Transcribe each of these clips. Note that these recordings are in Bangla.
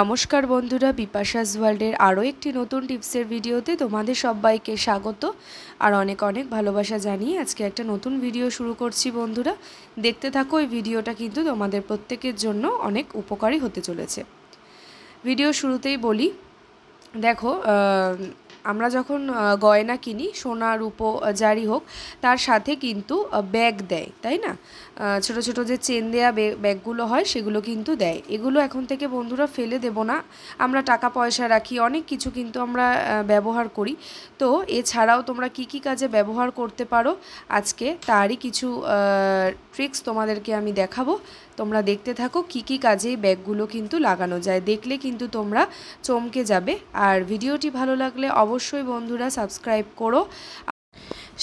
নমস্কার বন্ধুরা, বিপাশাস ওয়ার্ল্ডের আরও একটি নতুন টিপসের ভিডিওতে তোমাদের সবাইকে স্বাগত আর অনেক অনেক ভালোবাসা জানিয়ে আজকে একটা নতুন ভিডিও শুরু করছি। বন্ধুরা দেখতে থাকো, এই ভিডিওটা কিন্তু তোমাদের প্রত্যেকের জন্য অনেক উপকারী হতে চলেছে। ভিডিও শুরুতেই বলি, দেখো আমরা যখন গয়না কিনি, সোনা রূপো যারই হোক, তার সাথে কিন্তু ব্যাগ দেয়, তাই না? ছোট ছোট যে চেন দেয়া ব্যাগগুলো হয় সেগুলো কিন্তু দেয়। এগুলো এখন থেকে বন্ধুরা ফেলে দেব না, আমরা টাকা পয়সা রাখি, অনেক কিছু কিন্তু আমরা ব্যবহার করি। তো এছাড়াও তোমরা কি কি কাজে ব্যবহার করতে পারো আজকে তারই কিছু ট্রিক্স তোমাদেরকে আমি দেখাবো। তোমরা দেখতে থাকো কি কি কাজে এই ব্যাগগুলো কিন্তু লাগানো যায়, দেখলে কিন্তু তোমরা চমকে যাবে। আর ভিডিওটি ভালো লাগলে অবশ্যই বন্ধুরা সাবস্ক্রাইব করো,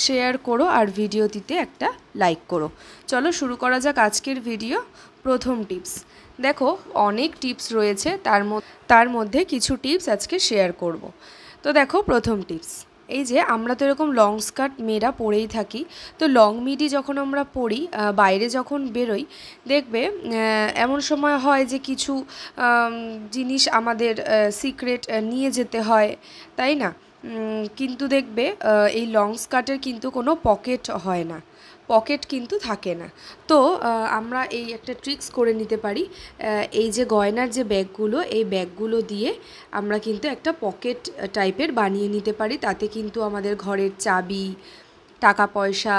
শেয়ার করো আর ভিডিওটিতে একটা লাইক করো। চলো শুরু করা যাক আজকের ভিডিও। প্রথম টিপস, দেখো অনেক টিপস রয়েছে, তার মধ্যে কিছু টিপস আজকে শেয়ার করব। তো দেখো প্রথম টিপস, এই যে আমরা তো এরকম লং স্কার্ট মেয়েরা পরেই থাকি, তো লং মিডি যখন আমরা পরি, বাইরে যখন বেরোই, দেখবে এমন সময় হয় যে কিছু জিনিস আমাদের সিক্রেট নিয়ে যেতে হয়, তাই না? কিন্তু দেখবে এই লং স্কার্টের কিন্তু কোনো পকেট হয় না, পকেট কিন্তু থাকে না। তো আমরা এই একটা ট্রিক্স করে নিতে পারি। এই যে গয়নার যে ব্যাগগুলো, এই ব্যাগগুলো দিয়ে আমরা কিন্তু একটা পকেট টাইপের বানিয়ে নিতে পারি। তাতে কিন্তু আমাদের ঘরের চাবি, টাকা পয়সা,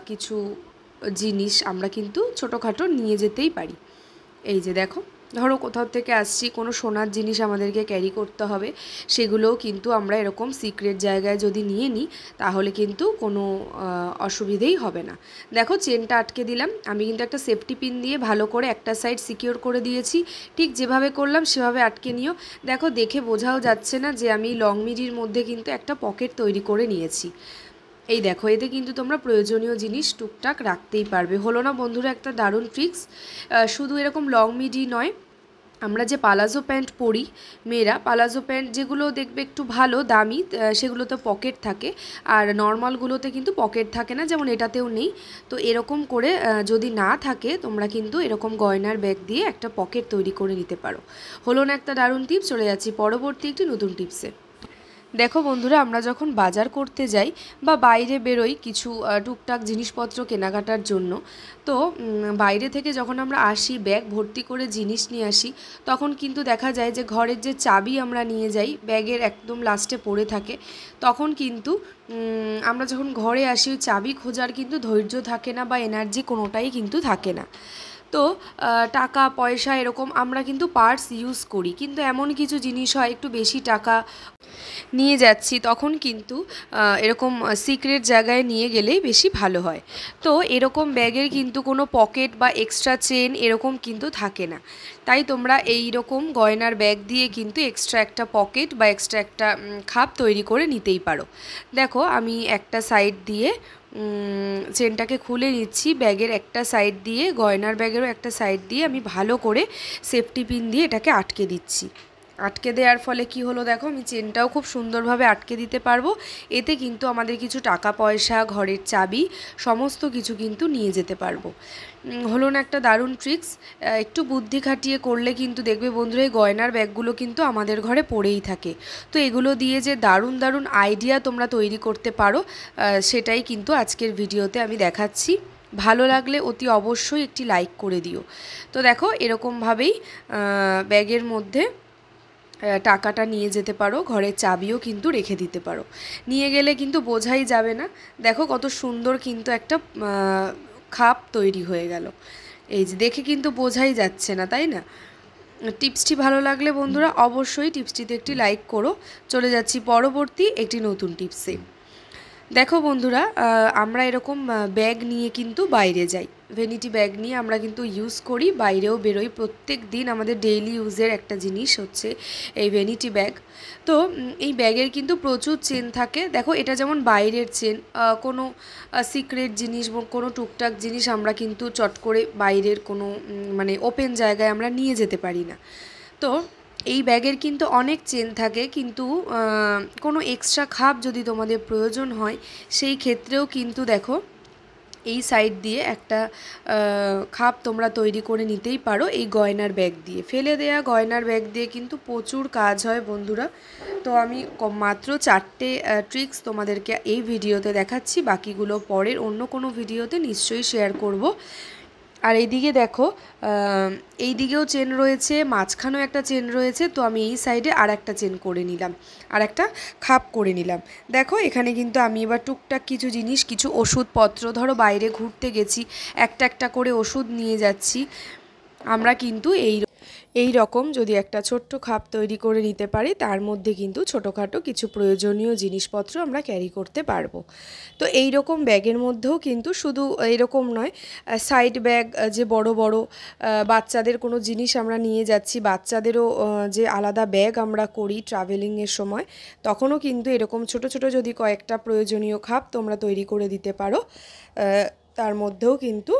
কিছু জিনিস আমরা কিন্তু ছোটোখাটো নিয়ে যেতেই পারি। এই যে দেখো, ধরো কোথাও থেকে আসছি, কোনো সোনার জিনিস আমাদেরকে ক্যারি করতে হবে, সেগুলোও কিন্তু আমরা এরকম সিক্রেট জায়গায় যদি নিয়ে নিই তাহলে কিন্তু কোনো অসুবিধেই হবে না। দেখো চেনটা আটকে দিলাম, আমি কিন্তু একটা সেফটি পিন দিয়ে ভালো করে একটা সাইড সিকিওর করে দিয়েছি। ঠিক যেভাবে করলাম সেভাবে আটকে নিও। দেখো দেখে বোঝাও যাচ্ছে না যে আমি লং মিডির মধ্যে কিন্তু একটা পকেট তৈরি করে নিয়েছি। এই দেখো, এতে কিন্তু তোমরা প্রয়োজনীয় জিনিস টুকটাক রাখতেই পারবে। হলো না বন্ধুরা একটা দারুণ ট্রিক্স? শুধু এরকম লং মিডি নয়, আমরা যে পালাজো প্যান্ট পরি মেয়েরা, পালাজো প্যান্ট যেগুলো দেখবে একটু ভালো দামি, সেগুলোতে পকেট থাকে, আর নর্মালগুলোতে কিন্তু পকেট থাকে না, যেমন এটাতেও নেই। তো এরকম করে যদি না থাকে, তোমরা কিন্তু এরকম গয়নার ব্যাগ দিয়ে একটা পকেট তৈরি করে নিতে পারো। হলো না একটা দারুণ টিপস? চলে যাচ্ছি পরবর্তী একটি নতুন টিপসে। দেখো বন্ধুরা, আমরা যখন বাজার করতে যাই বা বাইরে বেরোই কিছু টুকটাক জিনিসপত্র কেনাকাটার জন্য, তো বাইরে থেকে যখন আমরা আসি ব্যাগ ভর্তি করে জিনিস নিয়ে আসি, তখন কিন্তু দেখা যায় যে ঘরের যে চাবি আমরা নিয়ে যাই ব্যাগের একদম লাস্টে পড়ে থাকে। তখন কিন্তু আমরা যখন ঘরে আসি ওই চাবি খোঁজার কিন্তু ধৈর্য থাকে না বা এনার্জি কোনোটাই কিন্তু থাকে না। তো টাকা পয়সা এরকম আমরা কিন্তু পার্স ইউজ করি, কিন্তু এমন কিছু জিনিস হয় একটু বেশি টাকা নিয়ে যাচ্ছি, তখন কিন্তু এরকম সিক্রেট জায়গায় নিয়ে গেলেই বেশি ভালো হয়। তো এরকম ব্যাগের কিন্তু কোনো পকেট বা এক্সট্রা চেন এরকম কিন্তু থাকে না। তাই তোমরা এই রকম গয়নার ব্যাগ দিয়ে কিন্তু এক্সট্রা একটা পকেট বা এক্সট্রা একটা খাপ তৈরি করে নিতেই পারো। দেখো আমি একটা সাইড দিয়ে চেনটাকে খুলে নিচ্ছি, ব্যাগের একটা সাইড দিয়ে, গয়নার ব্যাগেরও একটা সাইড দিয়ে আমি ভালো করে সেফটি পিন দিয়ে এটাকে আটকে দিচ্ছি। আটকে দেওয়ার ফলে কি হলো দেখো, আমি চেনটাও খুব সুন্দরভাবে আটকে দিতে পারবো। এতে কিন্তু আমাদের কিছু টাকা পয়সা, ঘরের চাবি সমস্ত কিছু কিন্তু নিয়ে যেতে পারবো। হলো না একটা দারুণ ট্রিক্স? একটু বুদ্ধি খাটিয়ে করলে কিন্তু দেখবে বন্ধুরা এই গয়নার ব্যাগগুলো কিন্তু আমাদের ঘরে পড়েই থাকে। তো এগুলো দিয়ে যে দারুণ দারুণ আইডিয়া তোমরা তৈরি করতে পারো, সেটাই কিন্তু আজকের ভিডিওতে আমি দেখাচ্ছি। ভালো লাগলে অতি অবশ্যই একটি লাইক করে দিও। তো দেখো এরকমভাবেই ব্যাগের মধ্যে টাকাটা নিয়ে যেতে পারো, ঘরের চাবিও কিন্তু রেখে দিতে পারো। নিয়ে গেলে কিন্তু বোঝাই যাবে না। দেখো কত সুন্দর কিন্তু একটা খাপ তৈরি হয়ে গেল। এই যে দেখে কিন্তু বোঝাই যাচ্ছে না, তাই না? টিপসটি ভালো লাগলে বন্ধুরা অবশ্যই টিপসটিতে একটি লাইক করো। চলে যাচ্ছি পরবর্তী একটি নতুন টিপসে। দেখো বন্ধুরা, আমরা এরকম ব্যাগ নিয়ে কিন্তু বাইরে যাই, ভ্যানিটি ব্যাগ নিয়ে আমরা কিন্তু ইউজ করি, বাইরেও বেরোই, প্রত্যেক দিন আমাদের ডেইলি ইউজের একটা জিনিস হচ্ছে এই ভ্যানিটি ব্যাগ। তো এই ব্যাগের কিন্তু প্রচুর চেন থাকে। দেখো এটা যেমন বাইরের চেন, কোনো সিক্রেট জিনিস বা কোনো টুকটাক জিনিস আমরা কিন্তু চট করে বাইরের কোনো মানে ওপেন জায়গায় আমরা নিয়ে যেতে পারি না। তো এই ব্যাগের কিন্তু অনেক চেন থাকে, কিন্তু কোনো এক্সট্রা খাপ যদি তোমাদের প্রয়োজন হয় সেই ক্ষেত্রেও কিন্তু দেখো এই সাইড দিয়ে একটা খাপ তোমরা তৈরি করে নিতেই পারো এই গয়নার ব্যাগ দিয়ে। ফেলে দেয়া গয়নার ব্যাগ দিয়ে কিন্তু প্রচুর কাজ হয় বন্ধুরা। তো আমি মাত্র 4টে ট্রিক্স তোমাদেরকে এই ভিডিওতে দেখাচ্ছি, বাকিগুলো পরের অন্য কোনো ভিডিওতে নিশ্চয়ই শেয়ার করব। আর এইদিকে দেখো এই দিকেও চেন রয়েছে, মাঝখানেও একটা চেন রয়েছে, তো আমি এই সাইডে আর একটা চেন করে নিলাম, আর একটা খাপ করে নিলাম। দেখো এখানে কিন্তু আমি এবার টুকটাক কিছু জিনিস, কিছু ওষুধপত্র, ধরো বাইরে ঘুরতে গেছি, একটা একটা করে ওষুধ নিয়ে যাচ্ছি, আমরা কিন্তু এই রকম যদি একটা ছোট্ট খাপ তৈরি করে নিতে পারি, তার মধ্যে কিন্তু ছোটোখাটো কিছু প্রয়োজনীয় জিনিসপত্র আমরা ক্যারি করতে পারবো। তো এই রকম ব্যাগের মধ্যেও কিন্তু শুধু এরকম নয়, সাইড ব্যাগ যে বড় বড় বাচ্চাদের কোনো জিনিস আমরা নিয়ে যাচ্ছি, বাচ্চাদেরও যে আলাদা ব্যাগ আমরা করি ট্রাভেলিংয়ের সময়, তখনও কিন্তু এরকম ছোট ছোট যদি কয়েকটা প্রয়োজনীয় খাপ তোমরা তৈরি করে দিতে পারো, তার মধ্যেও কিন্তু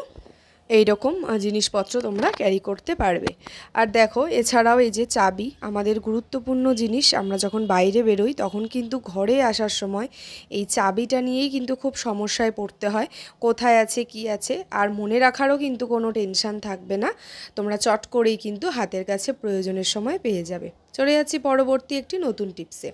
এই রকম জিনিসপত্র তোমরা ক্যারি করতে পারবে। আর দেখো এছাড়াও এই যে চাবি, আমাদের গুরুত্বপূর্ণ জিনিস, আমরা যখন বাইরে বেরোই তখন কিন্তু ঘরে আসার সময় এই চাবিটা নিয়েই কিন্তু খুব সমস্যায় পড়তে হয়, কোথায় আছে কি আছে, আর মনে রাখারও কিন্তু কোনো টেনশান থাকবে না, তোমরা চট করেই কিন্তু হাতের কাছে প্রয়োজনের সময় পেয়ে যাবে। চলে যাচ্ছি পরবর্তী একটি নতুন টিপসে।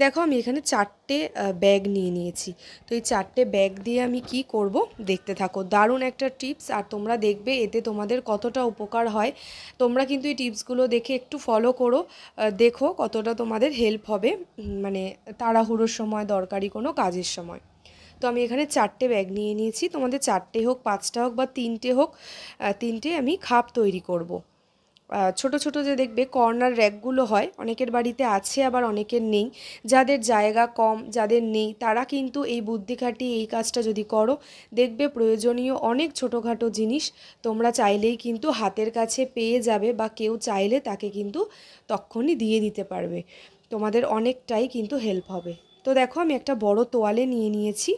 দেখো আমি এখানে 4টে ব্যাগ নিয়ে নিয়েছি। তো এই 4টে ব্যাগ দিয়ে আমি কি করব দেখতে থাকো, দারুণ একটা টিপস, আর তোমরা দেখবে এতে তোমাদের কতটা উপকার হয়। তোমরা কিন্তু এই টিপসগুলো দেখে একটু ফলো করো, দেখো কতটা তোমাদের হেল্প হবে, মানে তাড়াহুড়োর সময়, দরকারি কোনো কাজের সময়। তো আমি এখানে 4টে ব্যাগ নিয়ে নিয়েছি, তোমাদের 4টে হোক, 5টা হোক বা 3টে হোক, 3টে আমি খাপ তৈরি করব। ছোট ছোট যে দেখবে কর্নার র্যাকগুলো হয়, অনেকের বাড়িতে আছে আবার অনেকের নেই, যাদের জায়গা কম, যাদের নেই, তারা কিন্তু এই বুদ্ধি খাটিয়ে এই কাজটা যদি করো, দেখবে প্রয়োজনীয় অনেক ছোটোখাটো জিনিস তোমরা চাইলেই কিন্তু হাতের কাছে পেয়ে যাবে, বা কেউ চাইলে তাকে কিন্তু তক্ষুনি দিয়ে দিতে পারবে, তোমাদের অনেকটাই কিন্তু হেল্প হবে। তো দেখো আমি একটা বড় তোয়ালে নিয়ে নিয়েছি,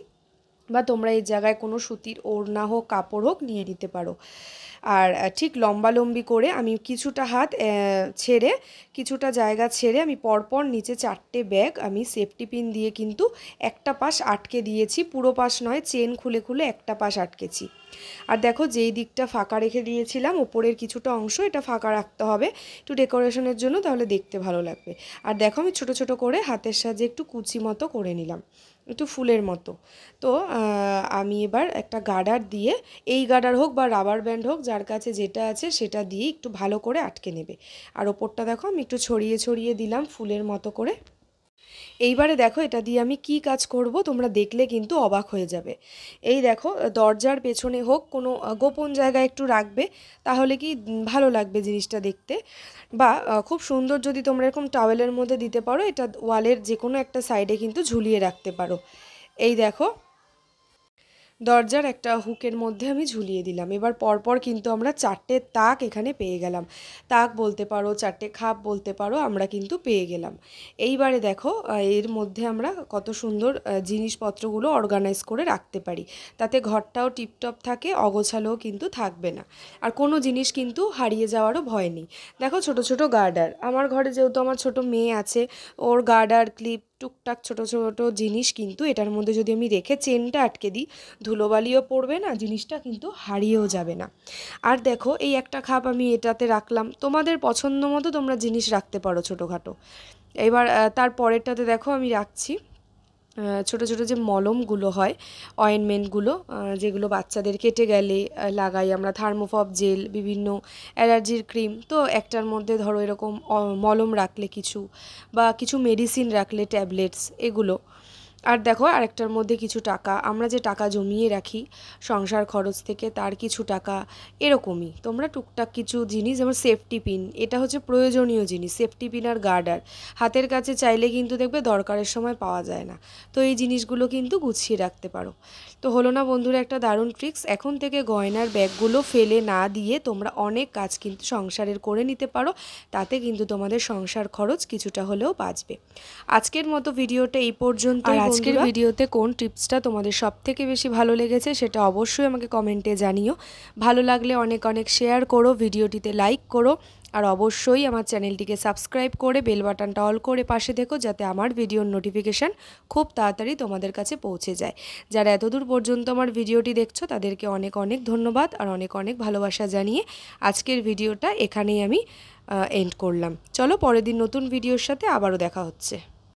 বা তোমরা এই জায়গায় কোনো সুতির ওড়না হোক, কাপড় হোক নিয়ে নিতে পারো। আর ঠিক লম্বালম্বি করে আমি কিছুটা হাত ছেড়ে, কিছুটা জায়গা ছেড়ে আমি পরপর নিচে 4টে ব্যাগ আমি সেফটি পিন দিয়ে কিন্তু একটা পাশ আটকে দিয়েছি, পুরো পাশ নয়, চেন খুলে খুলে একটা পাশ আটকেছি। আর দেখো যেই দিকটা ফাঁকা রেখে দিয়েছিলাম ওপরের কিছুটা অংশ, এটা ফাঁকা রাখতে হবে একটু ডেকোরেশনের জন্য, তাহলে দেখতে ভালো লাগবে। আর দেখো আমি ছোট ছোট করে হাতের সাহায্যে একটু কুচি মতো করে নিলাম, একটু ফুলের মতো। তো আমি এবার একটা গার্ডার দিয়ে, এই গার্ডার হোক বা রাবার ব্যান্ড হোক, যার কাছে যেটা আছে সেটা দিয়ে একটু ভালো করে আটকে নেবে। আর ওপরটা দেখো আমি একটু ছড়িয়ে ছড়িয়ে দিলাম ফুলের মতো করে। এইবারে দেখো এটা দিয়ে আমি কি কাজ করব তোমরা দেখলে কিন্তু অবাক হয়ে যাবে। এই দেখো দরজার পেছনে হোক, কোনো গোপন জায়গায় একটু রাখবে, তাহলে কি ভালো লাগবে জিনিসটা দেখতে, বা খুব সুন্দর যদি তোমরা এরকম টাওয়েলের মধ্যে দিতে পারো, এটা ওয়ালের যে কোনো একটা সাইডে কিন্তু ঝুলিয়ে রাখতে পারো। এই দেখো দরজার একটা হুকের মধ্যে আমি ঝুলিয়ে দিলাম। এবার পরপর কিন্তু আমরা 4টে তাক এখানে পেয়ে গেলাম, তাক বলতে পারো, 4টে খাপ বলতে পারো, আমরা কিন্তু পেয়ে গেলাম। এইবারে দেখো এর মধ্যে আমরা কত সুন্দর জিনিসপত্রগুলো অর্গানাইজ করে রাখতে পারি, তাতে ঘরটাও টিপটপ থাকে, অগোছালোও কিন্তু থাকবে না, আর কোনো জিনিস কিন্তু হারিয়ে যাওয়ারও ভয় নেই। দেখো ছোট ছোট গার্ডার, আমার ঘরে যেহেতু আমার ছোট মেয়ে আছে, ওর গার্ডার, ক্লিপ, টুকটাক ছোট ছোট জিনিস কিন্তু এটার মধ্যে যদি আমি রেখে চেনটা আটকে দিই, ধুলোবালিও পড়বে না, জিনিসটা কিন্তু হারিয়েও যাবে না। আর দেখো এই একটা খাপ আমি এটাতে রাখলাম, তোমাদের পছন্দ মতো তোমরা জিনিস রাখতে পারো ছোটোখাটো। এবার তার পরেরটাতে দেখো আমি রাখছি ছোট ছোট যে মলমগুলো হয়, অয়েনমেন্টগুলো, যেগুলো বাচ্চাদের কেটে গেলে লাগাই আমরা, থার্মোফব জেল, বিভিন্ন অ্যালার্জির ক্রিম, তো একটার মধ্যে ধরো এরকম মলম রাখলে কিছু, বা কিছু মেডিসিন রাখলে, ট্যাবলেটস, এগুলো। আর দেখো আরেকটার মধ্যে কিছু টাকা, আমরা যে টাকা জমিয়ে রাখি সংসার খরচ থেকে, তার কিছু টাকা, এরকমই তোমরা টুকটাক কিছু জিনিস, যেমন সেফটি পিন, এটা হচ্ছে প্রয়োজনীয় জিনিস, সেফটি পিন আর গার্ডার হাতের কাছে চাইলে কিন্তু দেখবে দরকারের সময় পাওয়া যায় না, তো এই জিনিসগুলো কিন্তু গুছিয়ে রাখতে পারো। তো হলো না বন্ধুরা একটা দারুণ ট্রিক্স, এখন থেকে গয়নার ব্যাগগুলো ফেলে না দিয়ে তোমরা অনেক কাজ কিন্তু সংসারের করে নিতে পারো, তাতে কিন্তু তোমাদের সংসার খরচ কিছুটা হলেও বাঁচবে। আজকের মতো ভিডিওটা এই পর্যন্ত। আজকের ভিডিওতে কোন টিপসটা তোমাদের সবথেকে বেশি ভালো লেগেছে সেটা অবশ্যই আমাকে কমেন্টে জানিও। ভালো লাগলে অনেক অনেক শেয়ার করো, ভিডিওটিতে লাইক করো, আর অবশ্যই আমার চ্যানেলটিকে সাবস্ক্রাইব করে বেল বাটনটা অল করে পাশে থেকো, যাতে আমার ভিডিওর নোটিফিকেশান খুব তাড়াতাড়ি তোমাদের কাছে পৌঁছে যায়। যারা এতদূর পর্যন্ত আমার ভিডিওটি দেখছো তাদেরকে অনেক অনেক ধন্যবাদ আর অনেক অনেক ভালোবাসা জানিয়ে আজকের ভিডিওটা এখানেই আমি এন্ড করলাম। চলো পরের দিন নতুন ভিডিওর সাথে আবারও দেখা হচ্ছে।